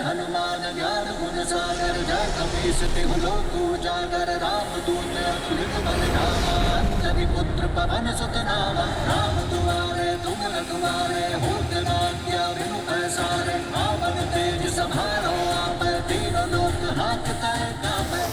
हनुमान ज्ञान गुण सागर जय कपीस तिहु लोक उजागर राम दूत अतुलित बल धामा अंजनी पुत्र पवन सुत नामा राम दुआरे तुम रखवारे होत न आज्ञा बिनु पैसारे पावन तेज समारो आपै तीनों लोक हांकते कांपै।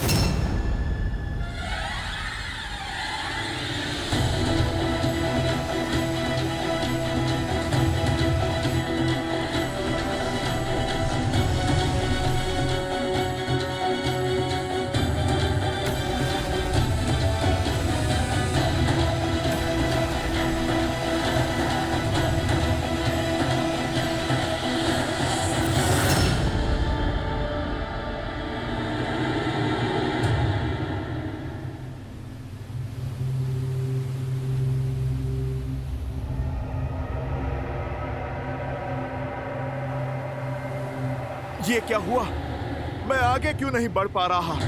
ये क्या हुआ? मैं आगे क्यों नहीं बढ़ पा रहा?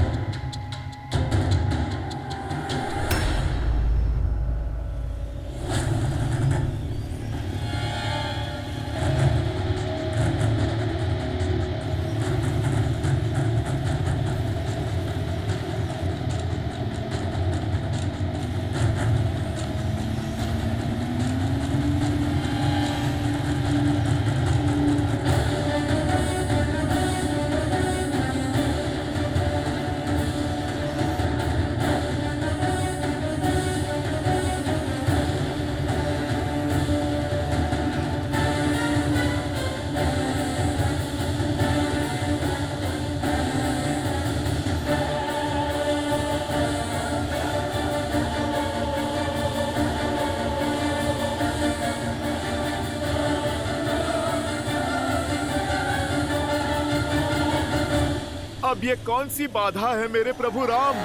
अब ये कौन सी बाधा है मेरे प्रभु राम?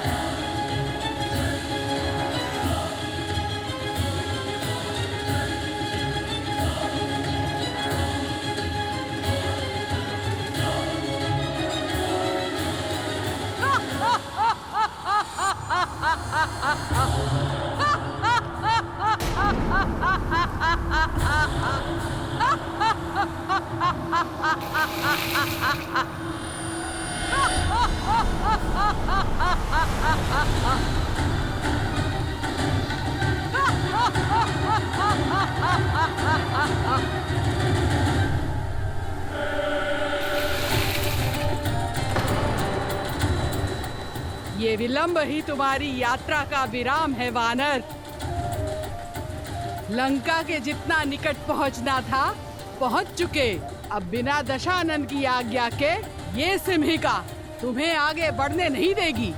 ये विलंब ही तुम्हारी यात्रा का विराम है वानर। लंका के जितना निकट पहुंचना था पहुंच चुके। अब बिना दशानन की आज्ञा के ये सिंहिका तुम्हें आगे बढ़ने नहीं देगी।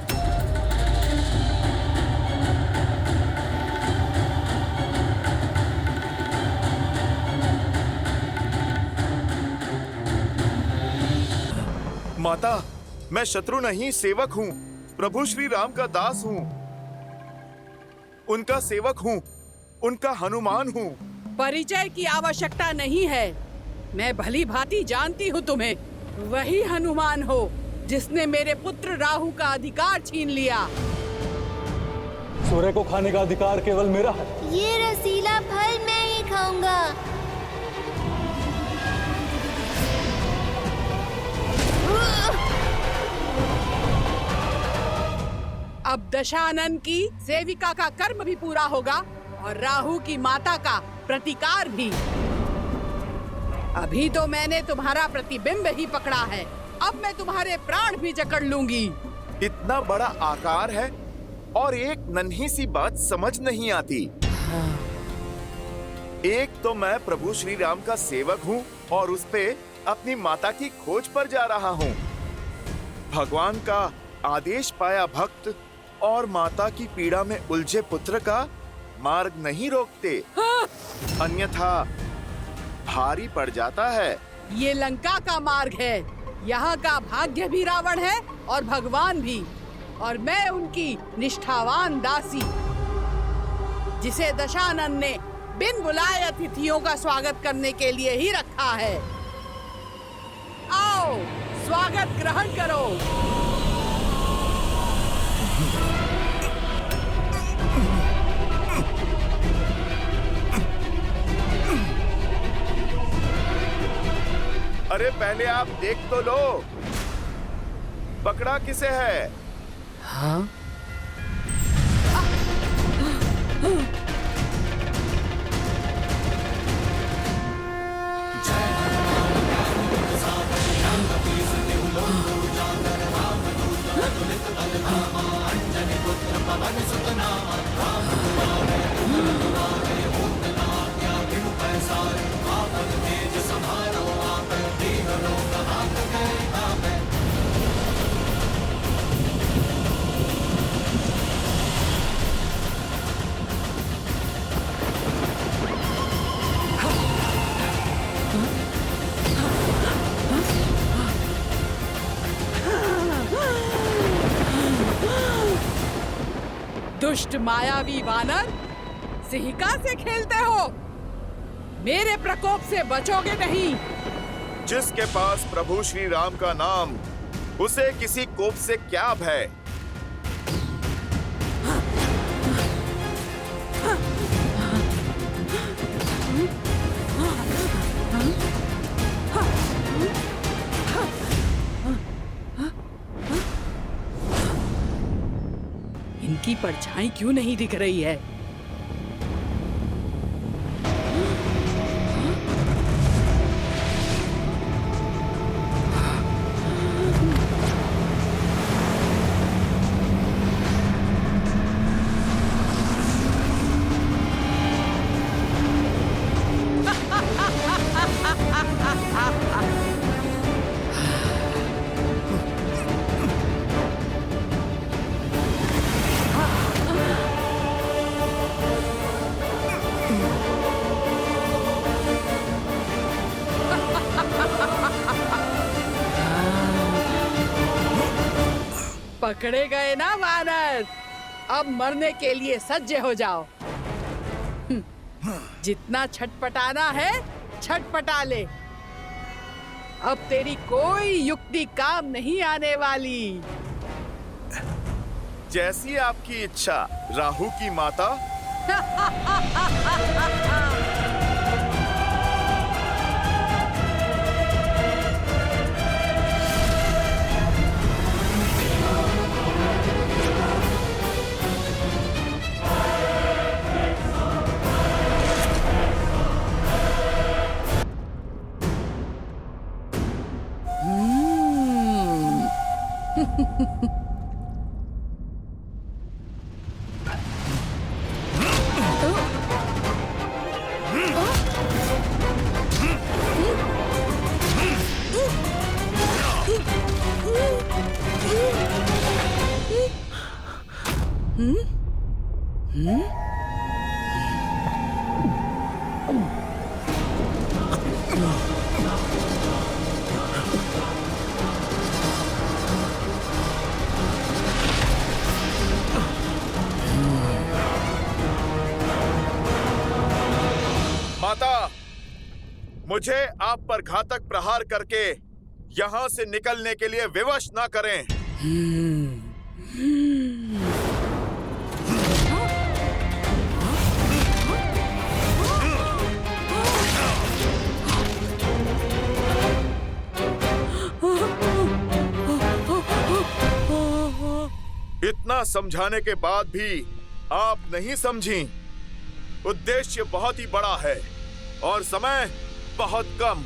माता, मैं शत्रु नहीं सेवक हूँ। प्रभु श्री राम का दास हूँ, उनका सेवक हूँ, उनका हनुमान हूँ। परिचय की आवश्यकता नहीं है, मैं भली भांति जानती हूँ तुम्हें। वही हनुमान हो जिसने मेरे पुत्र राहु का अधिकार छीन लिया। सूर्य को खाने का अधिकार केवल मेरा है। ये रसीला फल मैं ही खाऊंगा। अब दशानन की सेविका का कर्म भी पूरा होगा और राहु की माता का प्रतिकार भी। अभी तो मैंने तुम्हारा प्रतिबिंब ही पकड़ा है, अब मैं तुम्हारे प्राण भी जकड़ लूंगी। इतना बड़ा आकार है और एक नन्ही सी बात समझ नहीं आती। एक तो मैं प्रभु श्री राम का सेवक हूँ और उस पे अपनी माता की खोज पर जा रहा हूँ। भगवान का आदेश पाया भक्त और माता की पीड़ा में उलझे पुत्र का मार्ग नहीं रोकते, अन्यथा भारी पड़ जाता है। ये लंका का मार्ग है, यहाँ का भाग्य भी रावण है और भगवान भी, और मैं उनकी निष्ठावान दासी, जिसे दशानन ने बिन बुलाए अतिथियों का स्वागत करने के लिए ही रखा है। आओ, स्वागत ग्रहण करो। अरे पहले आप देख तो लो, पकड़ा किसे है? हाँ? दुष्ट मायावी वानर, सिंहिका से खेलते हो? मेरे प्रकोप से बचोगे नहीं। जिसके पास प्रभु श्री राम का नाम, उसे किसी कोप से क्या भय? इनकी परछाई क्यों नहीं दिख रही है? पकड़े गए ना वानर, अब मरने के लिए सज्ज हो जाओ। जितना छटपटाना है छटपटा ले, अब तेरी कोई युक्ति काम नहीं आने वाली। जैसी आपकी इच्छा, राहु की माता। माता, मुझे आप पर घातक प्रहार करके यहाँ से निकलने के लिए विवश ना करें। इतना समझाने के बाद भी आप नहीं समझी। उद्देश्य बहुत ही बड़ा है और समय बहुत कम।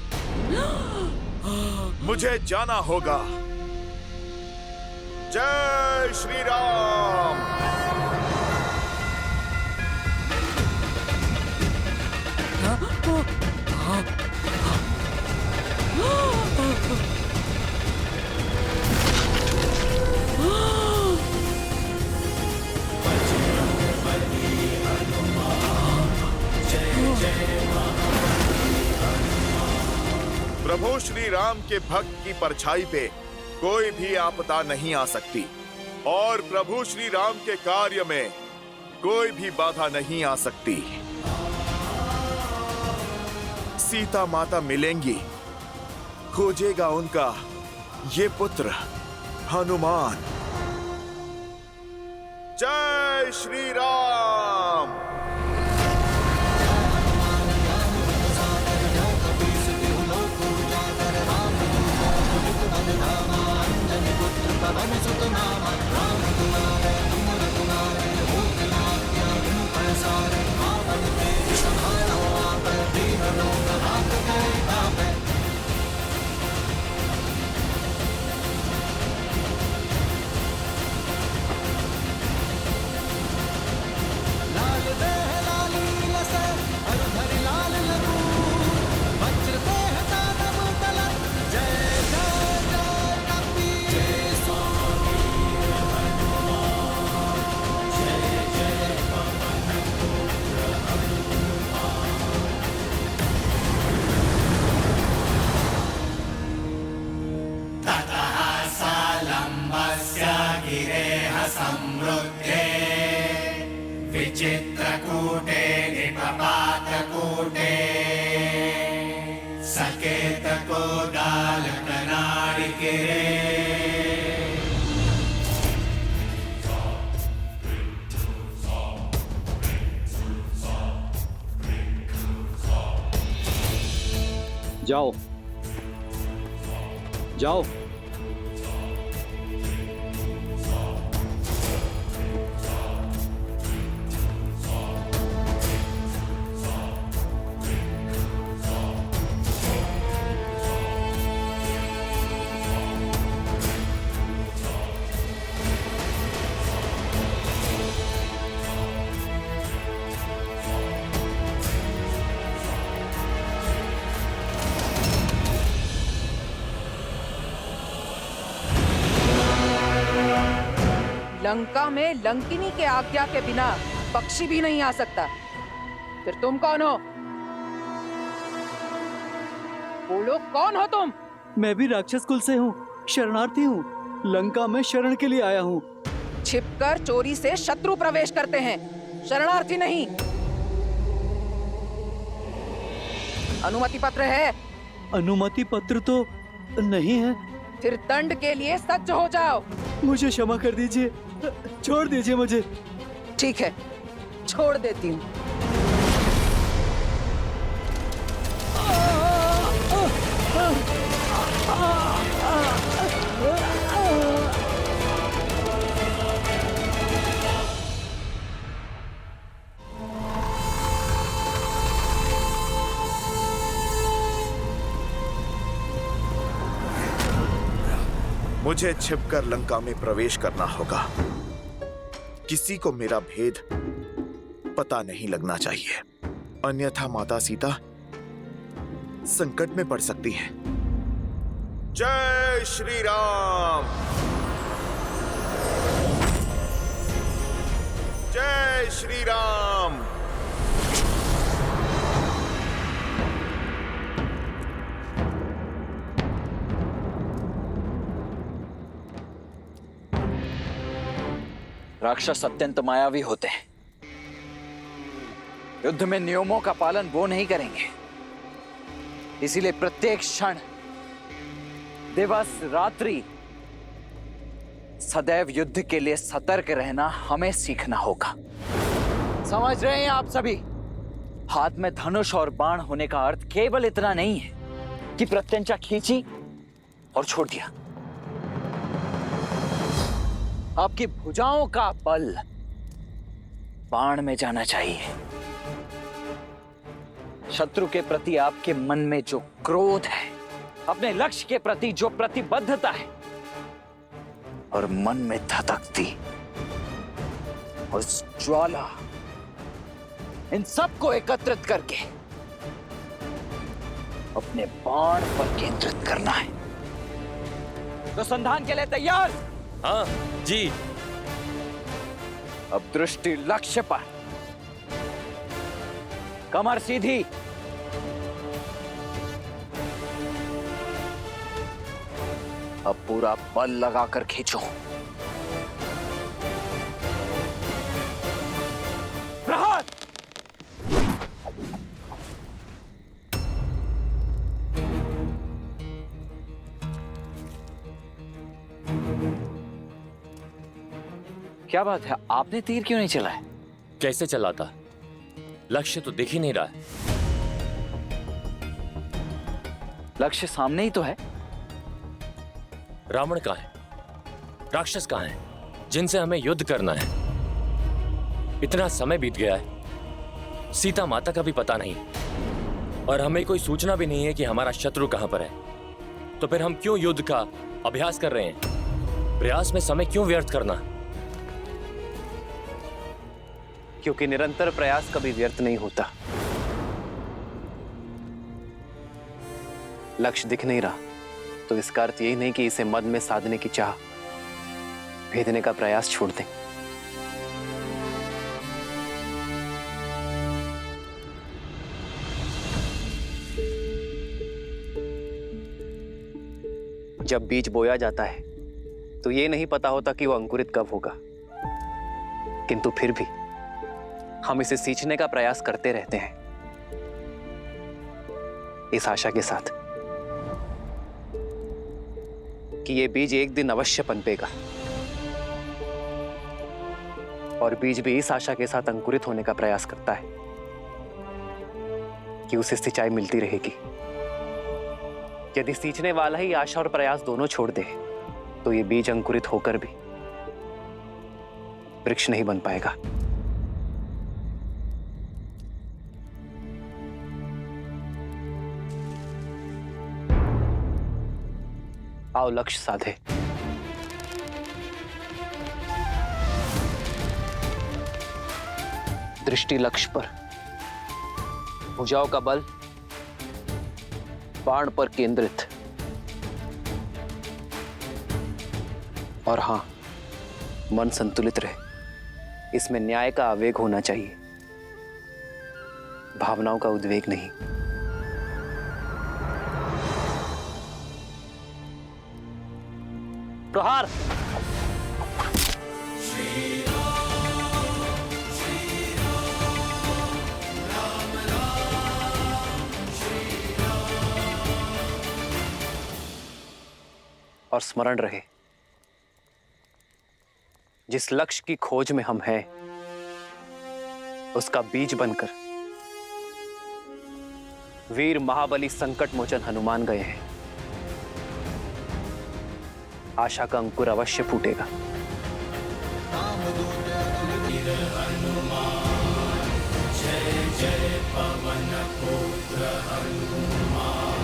मुझे जाना होगा। जय श्री राम। प्रभु श्री राम के भक्त की परछाई पे कोई भी आपदा नहीं आ सकती और प्रभु श्री राम के कार्य में कोई भी बाधा नहीं आ सकती। सीता माता मिलेंगी, खोजेगा उनका ये पुत्र हनुमान। जय श्री राम। सागर जा कपीस तिहु लोक उजागर विचित्रकूटे निपपातकूटे सकेतकोदालकनाडिकिरे जाओ जाओ। लंका में लंकिनी के आज्ञा के बिना पक्षी भी नहीं आ सकता। फिर तुम कौन हो? बोलो, कौन हो तुम? मैं भी राक्षस कुल से हूँ, शरणार्थी हूँ, लंका में शरण के लिए आया हूँ। छिपकर चोरी से शत्रु प्रवेश करते हैं, शरणार्थी नहीं। अनुमति पत्र है? अनुमति पत्र तो नहीं है। फिर दंड के लिए सज्ज हो जाओ। मुझे क्षमा कर दीजिए, छोड़ दीजिए मुझे। ठीक है, छोड़ देती हूँ। मुझे छिपकर लंका में प्रवेश करना होगा। किसी को मेरा भेद पता नहीं लगना चाहिए, अन्यथा माता सीता संकट में पड़ सकती हैं। जय श्री राम। जय श्री राम। राक्षस अत्यंत मायावी होते हैं। युद्ध में नियमों का पालन वो नहीं करेंगे। इसीलिए प्रत्येक क्षण, दिवस, रात्रि सदैव युद्ध के लिए सतर्क रहना हमें सीखना होगा। समझ रहे हैं आप सभी? हाथ में धनुष और बाण होने का अर्थ केवल इतना नहीं है कि प्रत्यंचा खींची और छोड़ दिया। आपकी भुजाओं का बल बाण में जाना चाहिए। शत्रु के प्रति आपके मन में जो क्रोध है, अपने लक्ष्य के प्रति जो प्रतिबद्धता है और मन में धधकती उस ज्वाला, इन सबको एकत्रित करके अपने बाण पर केंद्रित करना है। तो संधान के लिए तैयार? हाँ जी। अब दृष्टि लक्ष्य पर, कमर सीधी, अब पूरा बल लगाकर खींचो। प्रहार। क्या बात है, आपने तीर क्यों नहीं चलाया? कैसे चलाता? लक्ष्य तो दिख ही नहीं रहा है। लक्ष्य सामने ही तो है। रावण कहाँ है? राक्षस कहाँ है जिनसे हमें युद्ध करना है? इतना समय बीत गया है, सीता माता का भी पता नहीं और हमें कोई सूचना भी नहीं है कि हमारा शत्रु कहां पर है। तो फिर हम क्यों युद्ध का अभ्यास कर रहे हैं? प्रयास में समय क्यों व्यर्थ करना? क्योंकि निरंतर प्रयास कभी व्यर्थ नहीं होता। लक्ष्य दिख नहीं रहा तो इसका अर्थ यही नहीं कि इसे मद में साधने की चाह भेदने का प्रयास छोड़ दें। जब बीज बोया जाता है तो ये नहीं पता होता कि वो अंकुरित कब होगा, किंतु फिर भी हम इसे सींचने का प्रयास करते रहते हैं, इस आशा के साथ कि ये बीज एक दिन अवश्य पनपेगा। और बीज भी इस आशा के साथ अंकुरित होने का प्रयास करता है कि उसे सिंचाई मिलती रहेगी। यदि सींचने वाला ही आशा और प्रयास दोनों छोड़ दे तो ये बीज अंकुरित होकर भी वृक्ष नहीं बन पाएगा। आओ लक्ष्य साधे। दृष्टि लक्ष्य पर, भुजाओं का बल बाण पर केंद्रित। और हां, मन संतुलित रहे। इसमें न्याय का आवेग होना चाहिए, भावनाओं का उद्वेग नहीं। प्रहार। और स्मरण रहे, जिस लक्ष्य की खोज में हम हैं, उसका बीज बनकर वीर महाबली संकट मोचन हनुमान गए हैं। आशा का अंकुर अवश्य फूटेगा। जय जय पवन पुत्र हनुमान,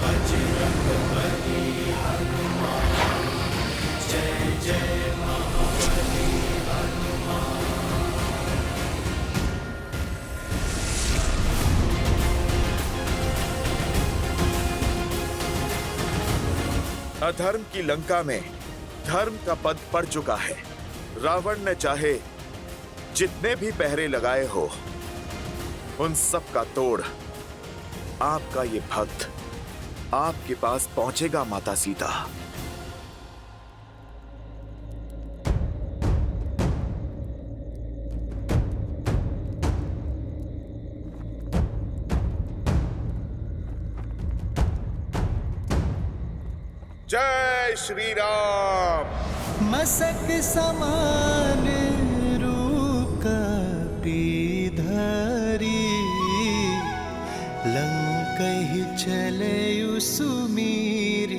बजरंग बली हनुमान, जय जय महाबली हनुमान। अधर्म की लंका में धर्म का पद पड़ चुका है। रावण ने चाहे जितने भी पहरे लगाए हो, उन सब का तोड़ आपका ये भक्त आपके पास पहुंचेगा माता सीता। जय श्री राम। मसक समान रूप धरी, लंकहि चले सुमीर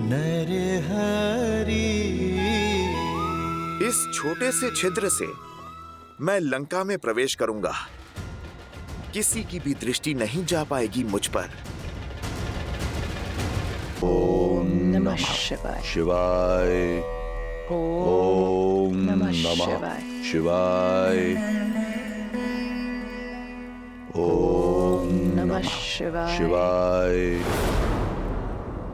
नरहरि। इस छोटे से छिद्र से मैं लंका में प्रवेश करूंगा। किसी की भी दृष्टि नहीं जा पाएगी मुझ पर। ओम नमः शिवाय। शिवाय। ओम नमः शिवाय। शिवाय। ओम नमः शिवाय। शिवाय।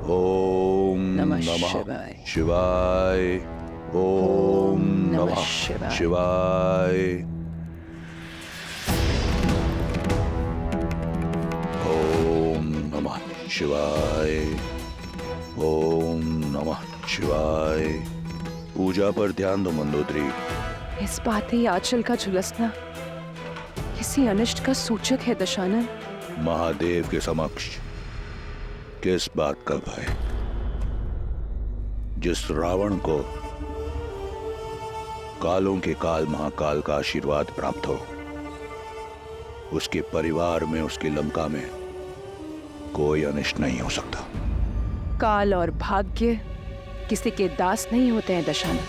ओम नमः नमः शिवाय। शिवाय। ओम नमः शिवाय। शिवाय। ओम नमः शिवाय। ओम नमः शिवाय। पूजा पर ध्यान दो मंदोदरी। इस बात ही आंचल का झुलसना किसी अनिष्ट का सूचक है दशानन। महादेव के समक्ष किस बात का भय? जिस रावण को कालों के काल महाकाल का आशीर्वाद प्राप्त हो, उसके परिवार में, उसकी लंका में कोई अनिष्ट नहीं हो सकता। काल और भाग्य किसी के दास नहीं होते हैं दशानन।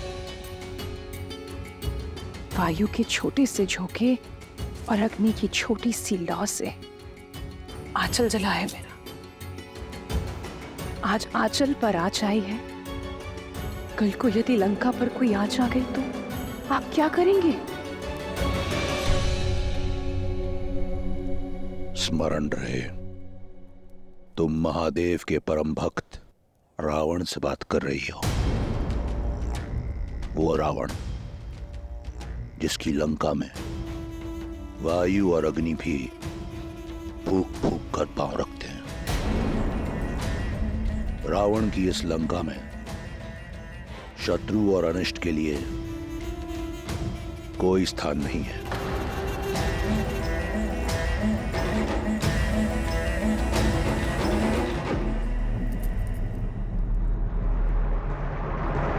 वायु के छोटे से झोंके और अग्नि की छोटी सी लौ से आंचल जला है मेरा। आज आंचल पर आँच आई है, कल को यदि लंका पर कोई आँच आ गई तो आप क्या करेंगे? स्मरण रहे, तुम महादेव के परम भक्त रावण से बात कर रही हो। वो रावण जिसकी लंका में वायु और अग्नि भी फूक फूक कर पांव रखते हैं। रावण की इस लंका में शत्रु और अनिष्ट के लिए कोई स्थान नहीं है।